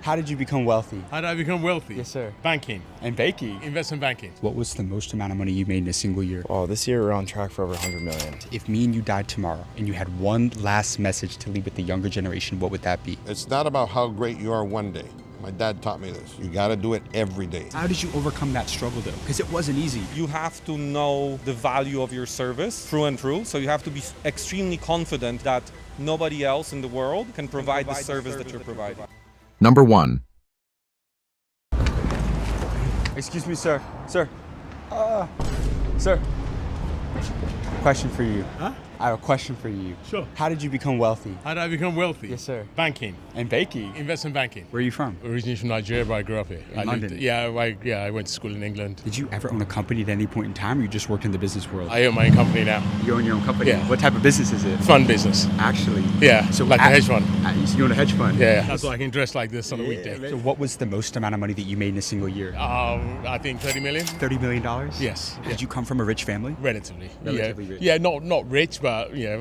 How did you become wealthy? How did I become wealthy? Yes, sir. Banking. And baking. Investment banking. What was the most amount of money you made in a single year? Oh, this year we're on track for over 100 million. If me and you died tomorrow and you had one last message to leave with the younger generation, what would that be? It's not about how great you are one day. My dad taught me this. You got to do it every day. How did you overcome that struggle though? Because it wasn't easy. You have to know the value of your service through and through. So you have to be extremely confident that nobody else in the world can provide the service that you're providing. Number 1. Excuse me, sir. Sir. Sir. Question for you. Huh? I have a question for you. Sure. How did you become wealthy? How did I become wealthy? Yes, sir. Banking. And baking. Investment banking. Where are you from? Originally from Nigeria, but I grew up here. In London? I went to school in England. Did you ever own a company at any point in time, or you just worked in the business world? I own my own company now. You own your own company? Yeah. What type of business is it? Fund business. Actually? Yeah, So like a hedge fund. You own a hedge fund? Yeah. That's why I can dress like this on a weekday. So what was the most amount of money that you made in a single year? I think 30 million. $30 million? Yes. Did you come from a rich family? Relatively. Relatively yeah. rich. Yeah, not rich, but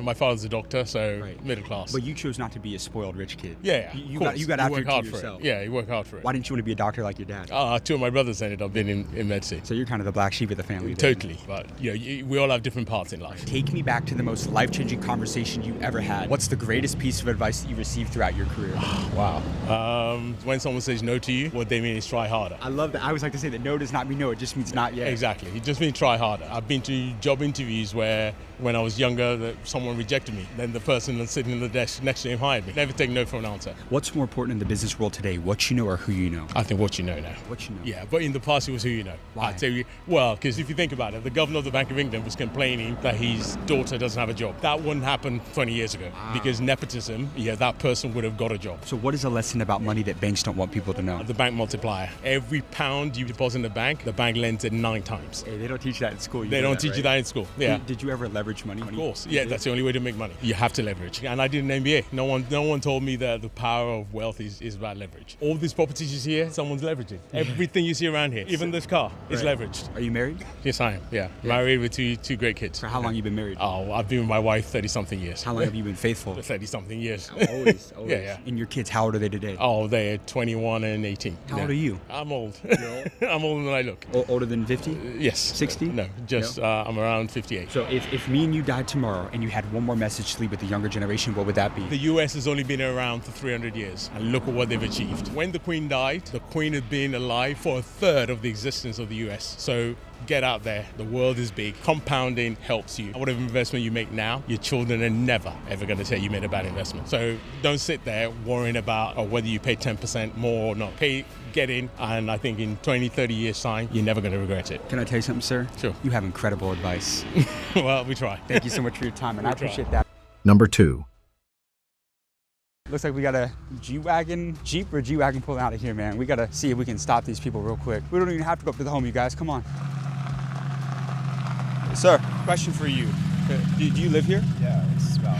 my father's a doctor, so middle class. But you chose not to be a spoiled rich kid. Yeah. You got after work it hard yourself. for it. Yeah, you work hard for it. Why didn't you want to be a doctor like your dad? Two of my brothers ended up being in medicine. So you're kind of the black sheep of the family. Then. Totally. But we all have different parts in life. Take me back to the most life-changing conversation you ever had. What's the greatest piece of advice that you received throughout your career? Wow. When someone says no to you, what they mean is try harder. I love that. I always like to say that no does not mean no. It just means not yet. Exactly. It just means try harder. I've been to job interviews where when I was younger, someone rejected me. Then the person that's sitting in the desk next to him hired me. Never take no for an answer. What's more important in the business world today, what you know or who you know? I think what you know now. What you know? Yeah, but in the past it was who you know. Why? I'd say, because if you think about it, the governor of the Bank of England was complaining that his daughter doesn't have a job. That wouldn't happen 20 years ago because nepotism, that person would have got a job. So what is a lesson about money that banks don't want people to know? The bank multiplier. Every pound you deposit in the bank lends it 9 times. Hey, they don't teach that in school. They don't teach you that in school. Yeah. Did you ever leverage money? Of course. Yeah, that's the only way to make money. You have to leverage. And I did an MBA. No one told me that the power of wealth is about leverage. All these properties you see here, someone's leveraging. Everything you see around here, even this car, is leveraged. Are you married? Yes, I am. Yeah. Married with two great kids. For how long have you been married? Oh, I've been with my wife 30-something years. How long have you been faithful? 30-something years. Always. Yeah. And your kids, how old are they today? Oh, they're 21 and 18. How old are you? I'm old. I'm older than I look. Older than 50? Yes. 60? No, just I'm around 58. So if me and you died tomorrow and you had one more message to leave with the younger generation, what would that be? The US has only been around for 300 years, and look at what they've achieved. When the Queen died, the Queen had been alive for a third of the existence of the US. So get out there. The world is big. Compounding helps you. Whatever investment you make now, your children are never, ever going to say you made a bad investment. So don't sit there worrying about whether you pay 10% more or not. Get in, and I think in 20, 30 years' time, you're never going to regret it. Can I tell you something, sir? Sure. You have incredible advice. Well, we try. Thank you so much for your time, and I appreciate that. Number 2. Looks like we got a Jeep or G-Wagon pulling out of here, man. We got to see if we can stop these people real quick. We don't even have to go up to the home, you guys. Come on. Sir, question for you. Do you live here? Yeah, it's about...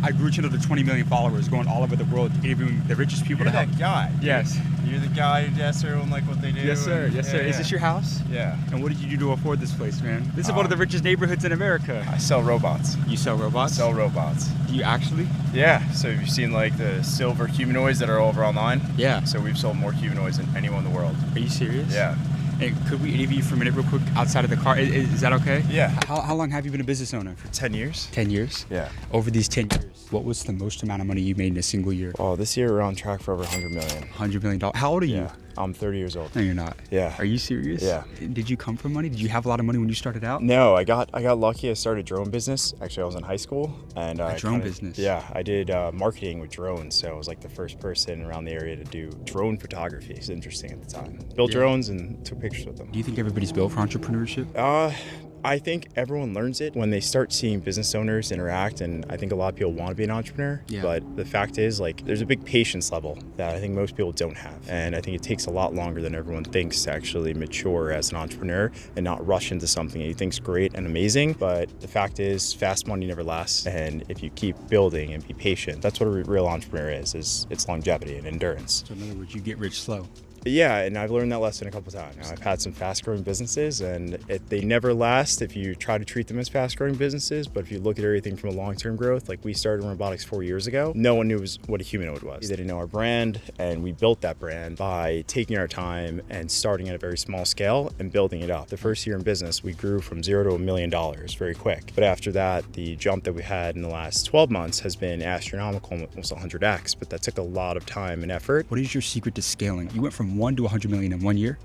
I grew to know the 20 million followers going all over the world, interviewing the richest people You're to help. that guy. Yes. You're the guy who asks everyone like what they do. Yes, sir. And, Yes, sir. Is this your house? Yeah. And what did you do to afford this place, man? This is one of the richest neighborhoods in America. I sell robots. You sell robots? Sell robots. Do you actually? Yeah. So have you seen like the silver humanoids that are over online? Yeah. So we've sold more humanoids than anyone in the world. Are you serious? Yeah. Hey, could we interview you for a minute real quick outside of the car? Is that okay? Yeah. How long have you been a business owner? For 10 years. 10 years? Yeah. Over these 10 years, what was the most amount of money you made in a single year? Oh, this year we're on track for over 100 million. $100 million. How old are you? Yeah. I'm 30 years old. No, you're not. Yeah. Are you serious? Yeah. Did you come from money? Did you have a lot of money when you started out? No, I got lucky. I started a drone business. Actually, I was in high school, and drone business. Yeah, I did marketing with drones. So I was like the first person around the area to do drone photography. It's interesting at the time. Built drones and took pictures with them. Do you think everybody's built for entrepreneurship? I think everyone learns it when they start seeing business owners interact, and I think a lot of people want to be an entrepreneur. Yeah. But the fact is, like, there's a big patience level that I think most people don't have, and I think it takes a lot longer than everyone thinks to actually mature as an entrepreneur and not rush into something that you think's great and amazing. But the fact is, fast money never lasts, and if you keep building and be patient, that's what a real entrepreneur is it's longevity and endurance. So in other words, you get rich slow. Yeah, and I've learned that lesson a couple times. I've had some fast-growing businesses, and they never last if you try to treat them as fast-growing businesses. But if you look at everything from a long-term growth, like we started in robotics 4 years ago, no one knew what a humanoid was. They didn't know our brand, and we built that brand by taking our time and starting at a very small scale and building it up. The first year in business, we grew from $0 to $1 million very quick. But after that, the jump that we had in the last 12 months has been astronomical, almost 100x, but that took a lot of time and effort. What is your secret to scaling? You went from 1 to 100 million in 1 year?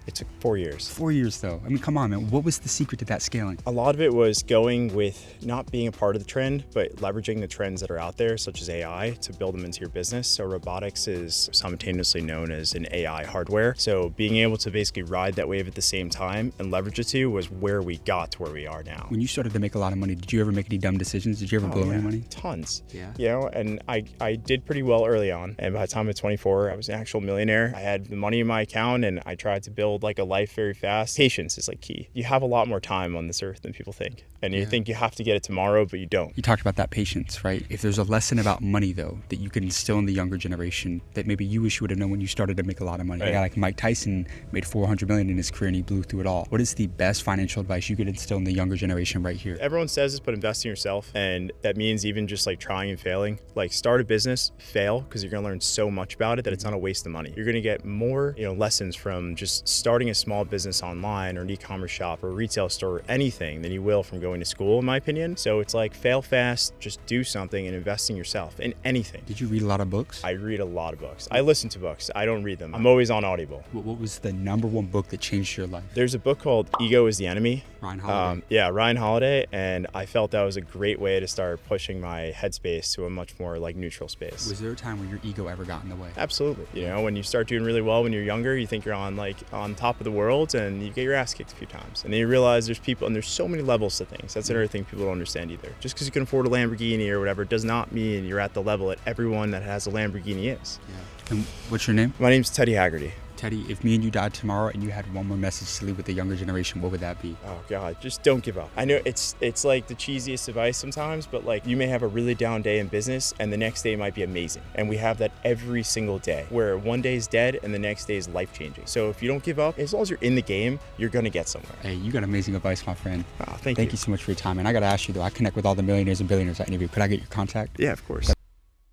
It took 4 years. 4 years though. I mean, come on, man. What was the secret to that scaling? A lot of it was going with not being a part of the trend, but leveraging the trends that are out there, such as AI, to build them into your business. So robotics is simultaneously known as an AI hardware. So being able to basically ride that wave at the same time and leverage it to was where we got to where we are now. When you started to make a lot of money, did you ever make any dumb decisions? Did you ever blow any money? Tons. Yeah. You know, and I did pretty well early on. And by the time I was 24, I was an actual millionaire. I had the money in my account and I tried to build like a life very fast. Patience is like key. You have a lot more time on this earth than people think. And you think you have to get it tomorrow, but you don't. You talked about that patience, right? If there's a lesson about money though, that you can instill in the younger generation that maybe you wish you would have known when you started to make a lot of money. Right. A guy like Mike Tyson made $400 million in his career and he blew through it all. What is the best financial advice you could instill in the younger generation right here? Everyone says this, but invest in yourself. And that means even just like trying and failing. Like start a business, fail, because you're gonna learn so much about it that it's not a waste of money. You're gonna get more, lessons from just starting a small business online or an e-commerce shop or a retail store or anything than you will from going to school, in my opinion. So it's like fail fast, just do something and invest in yourself in anything. Did you read a lot of books? I read a lot of books. I listen to books. I don't read them. I'm always on Audible. What was the #1 book that changed your life? There's a book called Ego is the Enemy. Ryan Holiday. Ryan Holiday, and I felt that was a great way to start pushing my headspace to a much more like neutral space. Was there a time where your ego ever got in the way? Absolutely. When you start doing really well when you're younger, you think you're on top of the world and you get your ass kicked a few times. And then you realize there's people and there's so many levels to things. That's another thing people don't understand either. Just because you can afford a Lamborghini or whatever does not mean you're at the level that everyone that has a Lamborghini is. Yeah. And what's your name? My name's Teddy Haggerty. Teddy, if me and you died tomorrow and you had one more message to leave with the younger generation, what would that be? Oh God, just don't give up. I know it's like the cheesiest advice sometimes, but like you may have a really down day in business and the next day might be amazing. And we have that every single day where one day is dead and the next day is life changing. So if you don't give up, as long as you're in the game, you're gonna get somewhere. Hey, you got amazing advice, my friend. Oh, thank you. Thank you so much for your time. And I gotta ask you though, I connect with all the millionaires and billionaires I interview. Could I get your contact? Yeah, of course.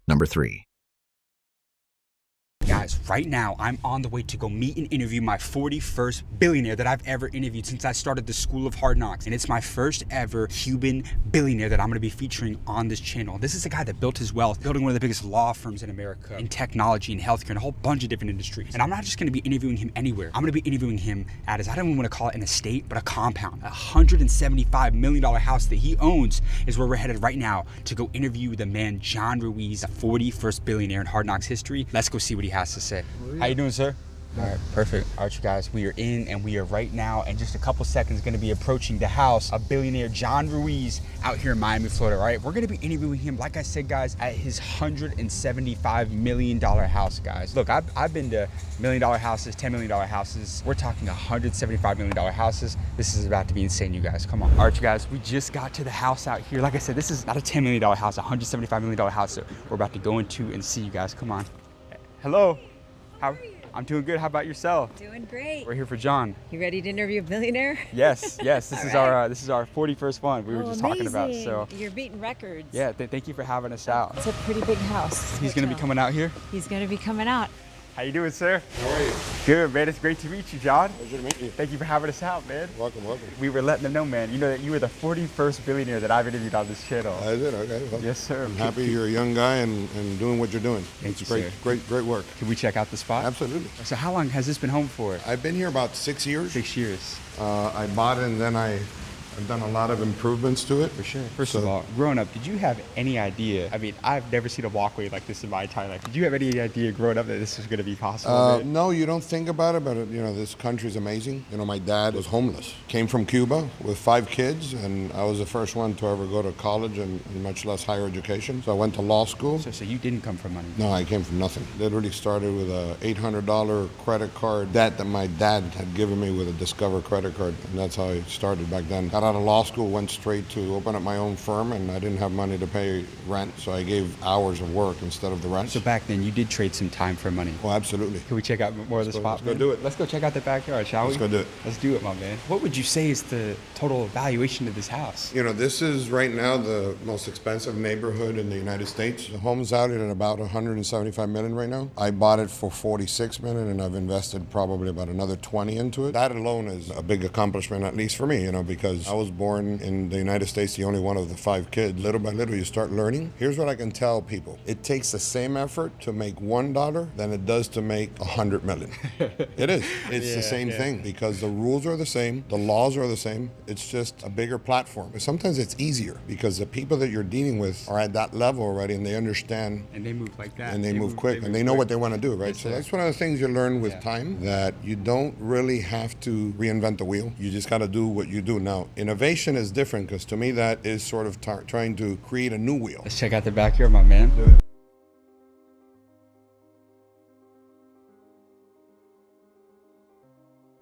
Number 3. Guys, right now I'm on the way to go meet and interview my 41st billionaire that I've ever interviewed since I started the School of Hard Knocks. And it's my first ever Cuban billionaire that I'm gonna be featuring on this channel. This is a guy that built his wealth, building one of the biggest law firms in America, in technology and healthcare, and a whole bunch of different industries. And I'm not just gonna be interviewing him anywhere. I'm gonna be interviewing him at his, I don't even wanna call it an estate, but a compound. A $175 million house that he owns is where we're headed right now to go interview the man, John Ruiz, the 41st billionaire in Hard Knocks history. Let's go see what he has to say. How you doing, sir? All right, perfect. All right, you guys, we are in and we are right now in just a couple seconds going to be approaching the house of billionaire John Ruiz out here in Miami, Florida, all right? We're going to be interviewing him, like I said, guys, at his $175 million house, guys. Look, I've been to $1 million houses, $10 million houses. We're talking $175 million houses. This is about to be insane, you guys. Come on. All right, you guys, we just got to the house out here. Like I said, this is not a $10 million house, a $175 million house that we're about to go into and see, you guys. Come on. Hello. How are you? I'm doing good. How about yourself? Doing great. We're here for John. You ready to interview a billionaire? Yes. This is right. our 41st one. We were just talking about. So you're beating records. yeah, thank you for having us out. It's a pretty big house. He's gonna be coming out here. He's gonna be coming out. How you doing, sir? How are you? Good, man. It's great to meet you, John. Pleasure to meet you. Thank you for having us out, man. Welcome. We were letting them know, man. You know that you were the 41st billionaire that I've interviewed on this channel. Is it? Okay. Well, Yes, sir. I'm happy you're a young guy and doing what you're doing. Thank It's you, great, sir. great work. Can we check out the spot? Absolutely. So how long has this been home for? I've been here about 6 years. 6 years. I bought it and then I've done a lot of improvements to it. For sure. First of all, growing up, did you have any idea? I mean, I've never seen a walkway like this in my entire life. Did you have any idea growing up that this was going to be possible? man? No, you don't think about it, but this country's amazing. My dad was homeless. Came from Cuba with 5 kids, and I was the first one to ever go to college and much less higher education. So I went to law school. So you didn't come from money? No, I came from nothing. Literally started with a $800 credit card debt that my dad had given me with a Discover credit card, and that's how I started back then. Got out of law school, went straight to open up my own firm, and I didn't have money to pay rent, so I gave hours of work instead of the rent. So back then, you did trade some time for money. Oh, absolutely. Can we check out more of the spot? Let's go do it. Let's go check out the backyard, shall we? Let's go do it. Let's do it, my man. What would you say is the total valuation of this house? You know, this is right now the most expensive neighborhood in the United States. The home's out at about 175 million right now. I bought it for 46 million, and I've invested probably about another 20 into it. That alone is a big accomplishment, at least for me, you know, because I was born in the United States, the only one of the 5 kids. Little by little, you start learning. Here's what I can tell people. It takes the same effort to make $1 than it does to make 100 million. It is. It's the same thing because the rules are the same. The laws are the same. It's just a bigger platform. But sometimes it's easier because the people that you're dealing with are at that level already, and they understand. And they move like that. And they move quick, and they know what they want to do, right? So that's one of the things you learn with time, that you don't really have to reinvent the wheel. You just got to do what you do. Now, innovation is different because to me that is sort of trying to create a new wheel. Let's check out the backyard, my man. Do it.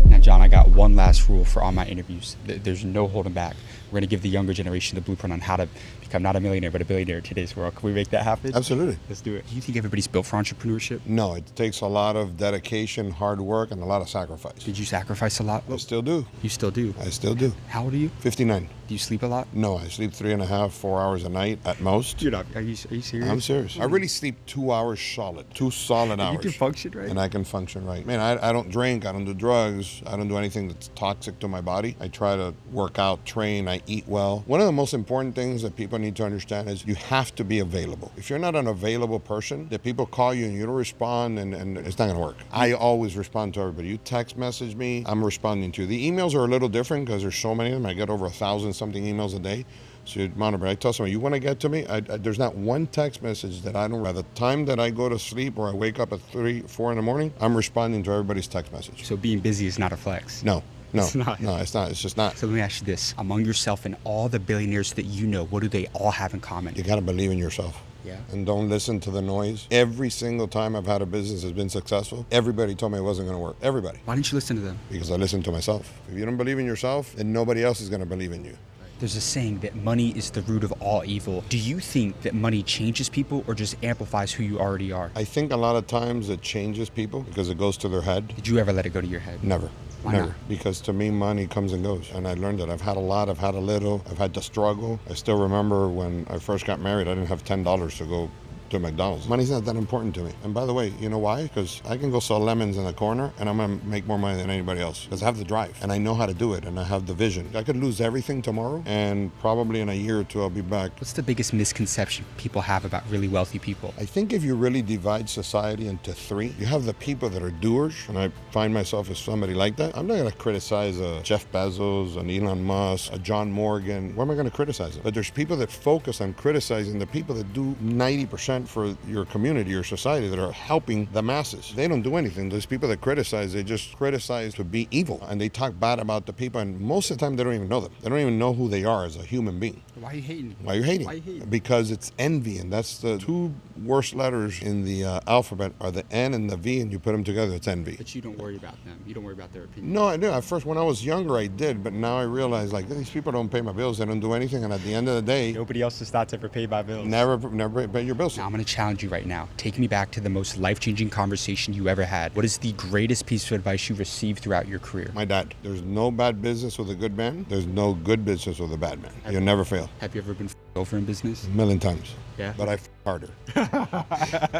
Now, John, I got one last rule for all my interviews. There's no holding back. We're going to give the younger generation the blueprint on how to become not a millionaire, but a billionaire in today's world. Can we make that happen? Absolutely. Let's do it. Do you think everybody's built for entrepreneurship? No, it takes a lot of dedication, hard work, and a lot of sacrifice. Did you sacrifice a lot? I still do. You still do? I still do. How old are you? 59. Do you sleep a lot? No, I sleep 3.5, 4 hours a night at most. You're not. Are you serious? I'm serious. I really sleep 2 hours solid. 2 solid hours. You can function right? And I can function right. Man, I don't drink. I don't do drugs. I don't do anything that's toxic to my body. I try to work out, train. I eat well. One of the most important things that people need to understand is you have to be available. If you're not an available person, that people call you and you don't respond, and it's not going to work. I always respond to everybody. You text message me, I'm responding to you. The emails are a little different because there's so many of them. I get over 1,000-something emails a day. So you monitor. I tell someone, you want to get to me? There's not one text message that I don't. By the time that I go to sleep or I wake up at 3, 4 in the morning, I'm responding to everybody's text message. So being busy is not a flex? No. It's not. No, it's not. It's just not. So let me ask you this. Among yourself and all the billionaires that you know, what do they all have in common? You got to believe in yourself. Yeah. And don't listen to the noise. Every single time I've had a business that's been successful, everybody told me it wasn't going to work. Everybody. Why didn't you listen to them? Because I listened to myself. If you don't believe in yourself, then nobody else is going to believe in you. There's a saying that money is the root of all evil. Do you think that money changes people or just amplifies who you already are? I think a lot of times it changes people because it goes to their head. Did you ever let it go to your head? Never. Why Never. not? Because to me, money comes and goes. And I learned that I've had a lot, I've had a little, I've had to struggle. I still remember when I first got married, I didn't have $10 to go to McDonald's. Money's not that important to me. And by the way, you know why? Because I can go sell lemons in the corner and I'm going to make more money than anybody else because I have the drive and I know how to do it and I have the vision. I could lose everything tomorrow and probably in a year or two I'll be back. What's the biggest misconception people have about really wealthy people? I think if you really divide society into 3, you have the people that are doers, and I find myself as somebody like that. I'm not going to criticize a Jeff Bezos, an Elon Musk, a John Morgan. Why am I going to criticize them? But there's people that focus on criticizing the people that do 90% for your community or society, that are helping the masses. They don't do anything. Those people that criticize, they just criticize to be evil, and they talk bad about the people, and most of the time they don't even know them. They don't even know who they are as a human being. Why are you hating? Why are you hating? Why are you hating? Because it's envy, and that's the 2 worst letters in the alphabet are the N and the V, and you put them together, it's envy. But you don't worry about them. You don't worry about their opinion. No, I do. At first, when I was younger, I did, but now I realize, like, these people don't pay my bills, they don't do anything, and at the end of the day, Nobody else does not ever pay my bills. never pay your bills. Now I'm going to challenge you right now. Take me back to the most life-changing conversation you ever had. What is the greatest piece of advice you received throughout your career? My dad. There's no bad business with a good man. There's no good business with a bad man. You'll never fail. Have you ever been over in business? A million times. Yeah. But I harder.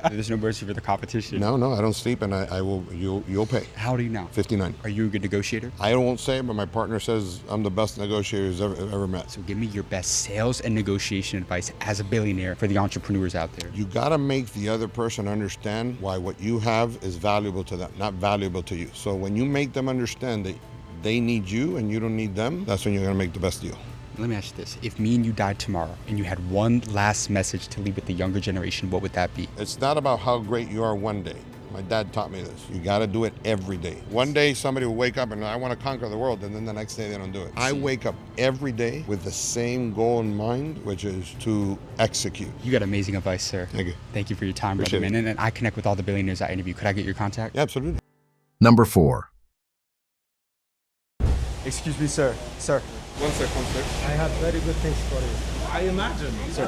There's no mercy for the competition. No, I don't sleep, and I will. You'll pay. How old are you now? 59. Are you a good negotiator? I won't say it, but my partner says I'm the best negotiator he's ever met. So give me your best sales and negotiation advice as a billionaire for the entrepreneurs out there. You got to make the other person understand why what you have is valuable to them, not valuable to you. So when you make them understand that they need you and you don't need them, that's when you're going to make the best deal. Let me ask you this. If me and you died tomorrow and you had one last message to leave with the younger generation, what would that be? It's not about how great you are one day. My dad taught me this. You got to do it every day. One day somebody will wake up and I want to conquer the world, and then the next day they don't do it. I wake up every day with the same goal in mind, which is to execute. You got amazing advice, sir. Thank you. Thank you for your time, brother, Appreciate man. And I connect with all the billionaires I interview. Could I get your contact? Yeah, absolutely. Number 4. Excuse me, sir. Sir, One sec. I have very good things for you. I imagine. So,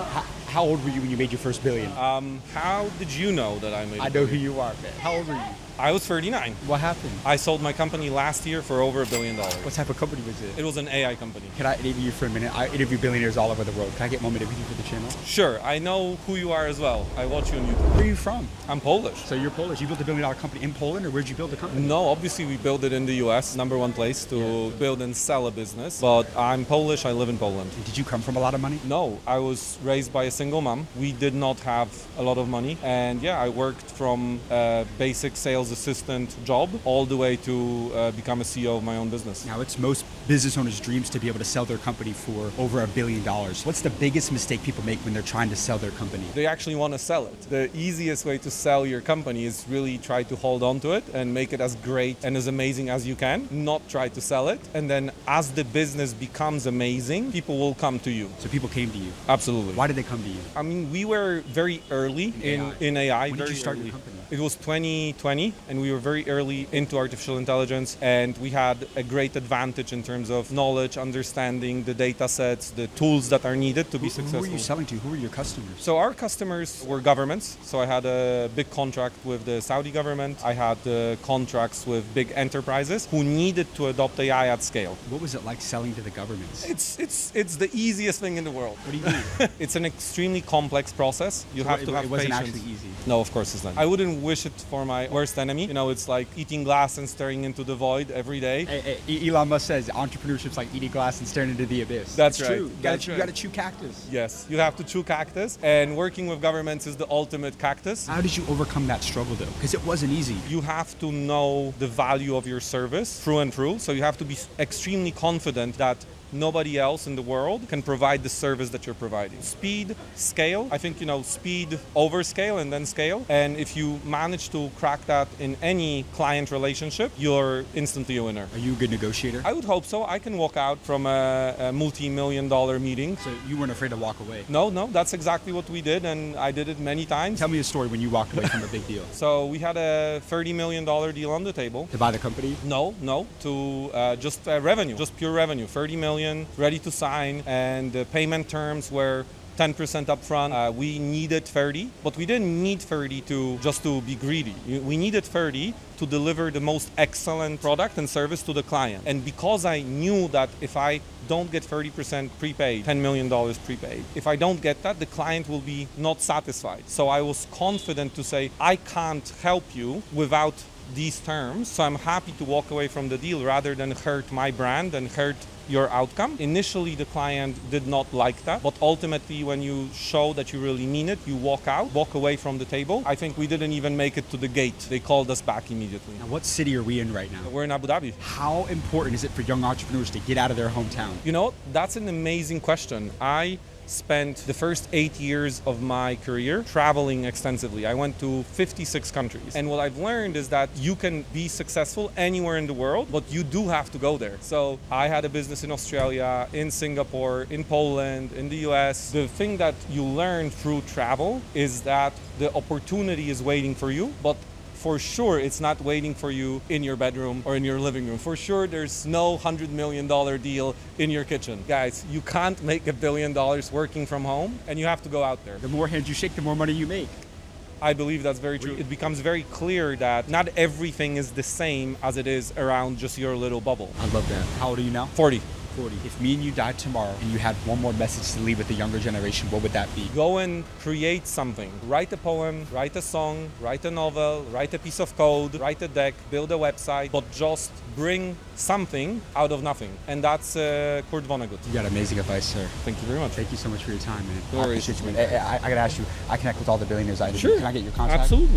how old were you when you made your first billion? How did you know that I made I know who you are, man. How old were you? I was 39. What happened? I sold my company last year for over $1 billion. What type of company was it? It was an AI company. Can I interview you for a minute? I interview billionaires all over the world. Can I get 1 minute with you for the channel? Sure, I know who you are as well. I watch you on YouTube. Where are you from? I'm Polish. So you're Polish. You built a $1 billion company in Poland, or where'd you build the company? No, obviously we built it in the US, number one place to build and sell a business. But I'm Polish, I live in Poland. Did you come from a lot of money? No, I was raised by a single mom. We did not have a lot of money. And yeah, I worked from a basic sales assistant job all the way to become a CEO of my own business. Now, it's most business owners' dreams to be able to sell their company for over $1 billion. What's the biggest mistake people make when they're trying to sell their company? They actually want to sell it. The easiest way to sell your company is really try to hold on to it and make it as great and as amazing as you can, not try to sell it. And then as the business becomes amazing, people will come to you. So people came to you. Absolutely. Why did they come to you? I mean, we were very early in AI. When did very you start early. your company? It was 2020, and we were very early into artificial intelligence, and we had a great advantage in terms of knowledge, understanding the data sets, the tools that are needed to be successful. Who were you selling to? Who were your customers? So our customers were governments. So I had a big contract with the Saudi government. I had contracts with big enterprises who needed to adopt AI at scale. What was it like selling to the governments? It's the easiest thing in the world. What do you mean? It's an extremely complex process. You have to have It wasn't patience. actually easy. No, of course it's not. I wouldn't wish it for my worst enemy. You know, it's like eating glass and staring into the void every day. Hey, Elon Musk says entrepreneurship's like eating glass and staring into the abyss. That's It's right. true. You gotta chew cactus. Yes, you have to chew cactus, and working with governments is the ultimate cactus. How did you overcome that struggle though? Because it wasn't easy. You have to know the value of your service through and through. So you have to be extremely confident that nobody else in the world can provide the service that you're providing. Speed, scale. I think, speed over scale and then scale. And if you manage to crack that in any client relationship, you're instantly a winner. Are you a good negotiator? I would hope so. I can walk out from a multi-million-dollar meeting. So you weren't afraid to walk away? No, that's exactly what we did, and I did it many times. Tell me a story when you walked away from a big deal. So we had a $30 million deal on the table. To buy the company? No, to just revenue, just pure revenue. 30 million, ready to sign, and the payment terms were 10% upfront. We needed 30, but we didn't need 30 to be greedy. We needed 30 to deliver the most excellent product and service to the client. And because I knew that if I don't get 30% prepaid, $10 million prepaid, if I don't get that, the client will be not satisfied. So I was confident to say, I can't help you without these terms, so I'm happy to walk away from the deal rather than hurt my brand and hurt your outcome. Initially, the client did not like that, but ultimately, when you show that you really mean it, you walk away from the table. I think we didn't even make it to the gate. They called us back immediately. Now, what city are we in right now? We're in Abu Dhabi. How important is it for young entrepreneurs to get out of their hometown? You know, that's an amazing question. I spent the first 8 years of my career traveling extensively. I went to 56 countries. And what I've learned is that you can be successful anywhere in the world, but you do have to go there. So I had a business in Australia, in Singapore, in Poland, in the US. The thing that you learn through travel is that the opportunity is waiting for you, but for sure, it's not waiting for you in your bedroom or in your living room. For sure, there's no $100 million deal in your kitchen. Guys, you can't make $1 billion working from home, and you have to go out there. The more hands you shake, the more money you make. I believe that's very true. It becomes very clear that not everything is the same as it is around just your little bubble. I love that. How old are you now? 40. If me and you died tomorrow and you had one more message to leave with the younger generation, what would that be? Go and create something. Write a poem, write a song, write a novel, write a piece of code, write a deck, build a website, but just bring something out of nothing. And that's Kurt Vonnegut. You got amazing advice, sir. Thank you very much. Thank you so much for your time, man. No I worries. appreciate you, man. I gotta ask you, I connect with all the billionaires I interview. Sure. Can I get your contact? Absolutely.